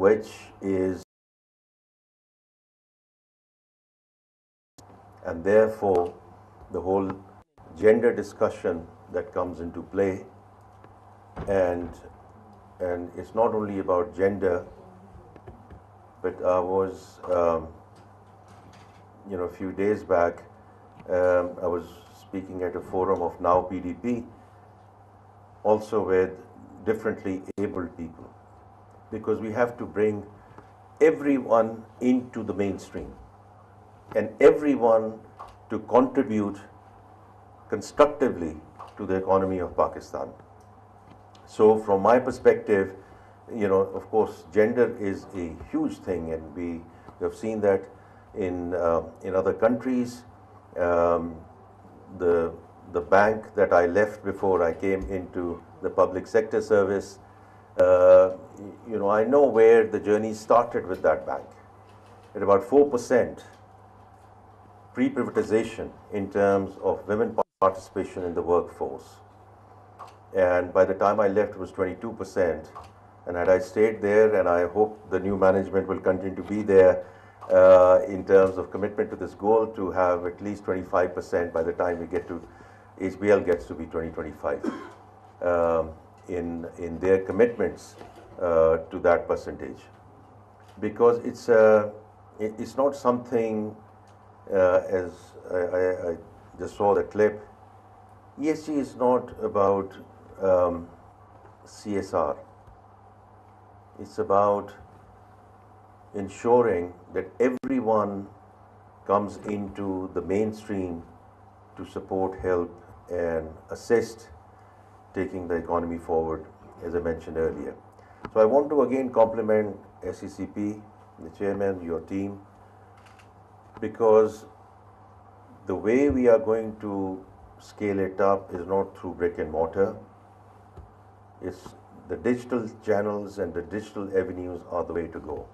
which is, and therefore the whole gender discussion that comes into play, and it's not only about gender, but I was, a few days back, I was speaking at a forum of Now PDP, also with differently abled people, because we have to bring everyone into the mainstream and everyone to contribute constructively to the economy of Pakistan. So from my perspective, of course, gender is a huge thing, and we have seen that in other countries. The bank that I left before I came into the public sector service, I know where the journey started with that bank. At about 4% pre-privatization in terms of women participation in the workforce. And by the time I left, it was 22%. And had I stayed there, and I hope the new management will continue to be there in terms of commitment to this goal, to have at least 25% by the time we get to, HBL gets to be 2025, in their commitments to that percentage. Because it's not something, as I just saw the clip, ESG is not about CSR. It's about ensuring that everyone comes into the mainstream to support, help, and assist taking the economy forward, as I mentioned earlier. So I want to again compliment SECP, the chairman, your team, because the way we are going to scale it up is not through brick and mortar. It's the digital channels and the digital avenues are the way to go.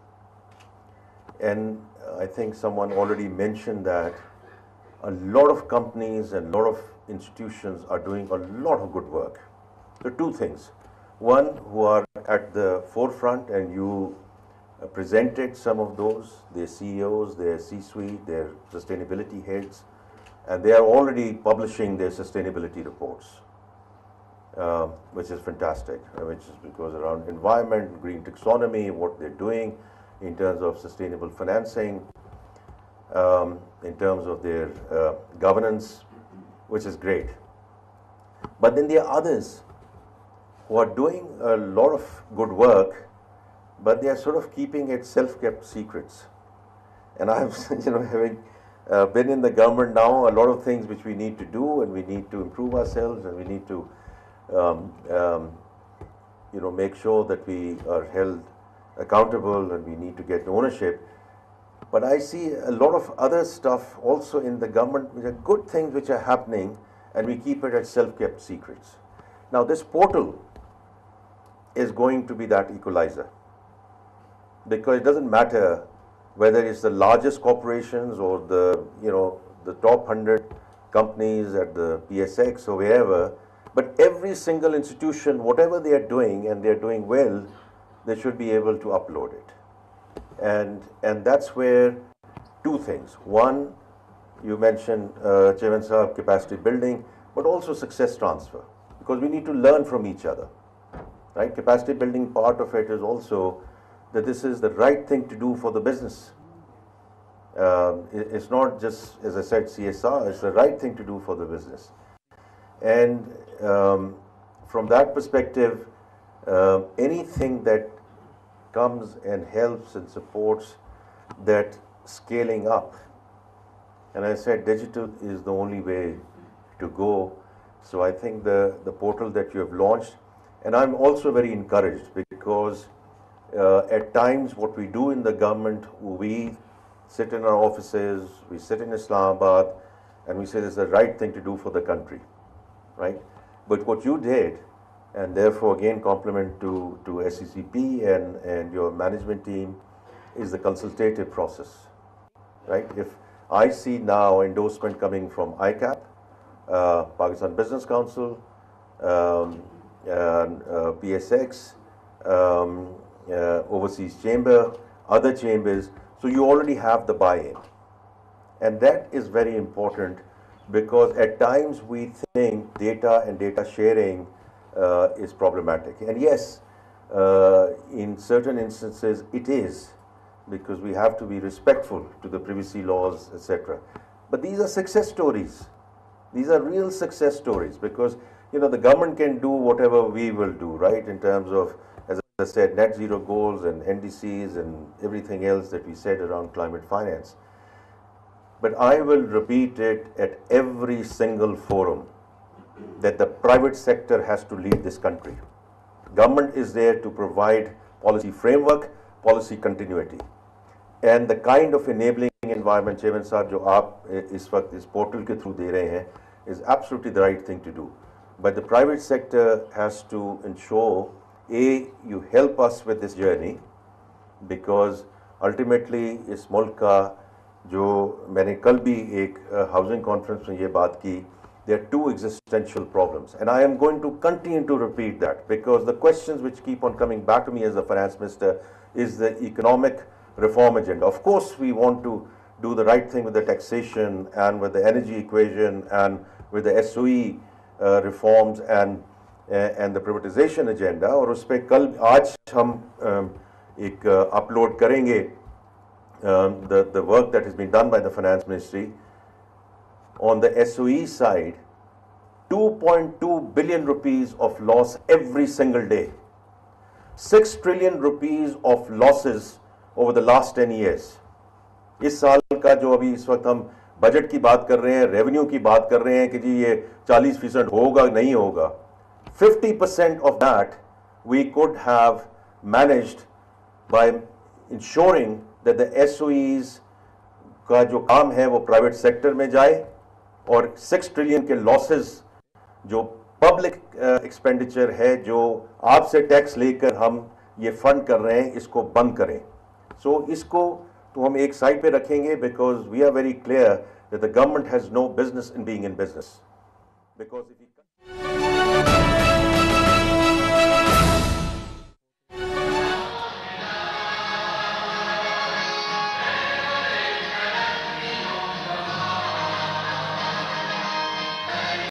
And I think someone already mentioned that a lot of companies and a lot of institutions are doing a lot of good work. So two things. One, who are at the forefront, and you presented some of those, their CEOs, their C-suite, their sustainability heads, and they are already publishing their sustainability reports, which is fantastic, which is because around environment, green taxonomy, what they're doing in terms of sustainable financing, in terms of their governance, which is great. But then there are others who are doing a lot of good work, but they are sort of keeping it self-kept secrets. And I've, having been in the government now, a lot of things which we need to do, and we need to improve ourselves, and we need to, make sure that we are held accountable, and we need to get ownership. But I see a lot of other stuff also in the government, which are good things which are happening, and we keep it as self-kept secrets. Now, this portal is going to be that equalizer, because it doesn't matter whether it's the largest corporations or the top 100 companies at the PSX or wherever, but every single institution, whatever they are doing, and they're doing well, they should be able to upload it. And that's where two things. One, you mentioned, Chairman Sahab, capacity building, but also success transfer, because we need to learn from each other, right? Capacity building part of it is also that this is the right thing to do for the business. It's not just, as I said, CSR, it's the right thing to do for the business. And from that perspective, anything that comes and helps and supports that scaling up, and I said digital is the only way to go. So I think the portal that you have launched, and I'm also very encouraged, because at times what we do in the government, we sit in our offices, we sit in Islamabad, and we say this is the right thing to do for the country, right? But what you did, and therefore again compliment to SECP and your management team, is the consultative process, right? If I see now endorsement coming from ICAP, Pakistan Business Council, PSX, overseas chamber, other chambers, so you already have the buy-in. And that is very important because at times we think data and data sharing is problematic. And yes, in certain instances it is, because we have to be respectful to the privacy laws, etc. But these are success stories. These are real success stories because, you know, the government can do whatever we will do, right, in terms of, as I said, net zero goals and NDCs and everything else that we said around climate finance. But I will repeat it at every single forum that the private sector has to lead this country. Government is there to provide policy framework, policy continuity. And the kind of enabling environment, Chairman Sahab, जो आप इस वक्त इस portal के through दे रहे हैं, is absolutely the right thing to do. But the private sector has to ensure, A, you help us with this journey, because ultimately इस मुल्क का जो मैंने कल भी एक housing conference में ये बात की, there are two existential problems. And I am going to continue to repeat that because the questions which keep on coming back to me as the finance minister is the economic reform agenda. Of course, we want to do the right thing with the taxation and with the energy equation and with the SOE reforms and the privatization agenda. और उस पे कल आज हम एक upload करेंगे the work that has been done by the finance ministry on the SOE side. 2.2 billion rupees of loss every single day. 6 trillion rupees of losses over the last 10 years. इस साल का जो अभी इस वक्त हम बजट की बात कर रहे हैं, रेवेन्यू की बात कर रहे हैं कि जी ये 40% होगा नहीं होगा, 50% of that we could have managed by ensuring that the SOEs का जो काम है वो प्राइवेट सेक्टर में जाए और 6 ट्रिलियन के लॉसेस जो पब्लिक एक्सपेंडिचर है, जो आपसे टैक्स लेकर हम ये फंड कर रहे हैं, इसको बंद करें. So इसको तो हम एक साइड पे रखेंगे because we are very clear that the government has no business in being in business. Because if you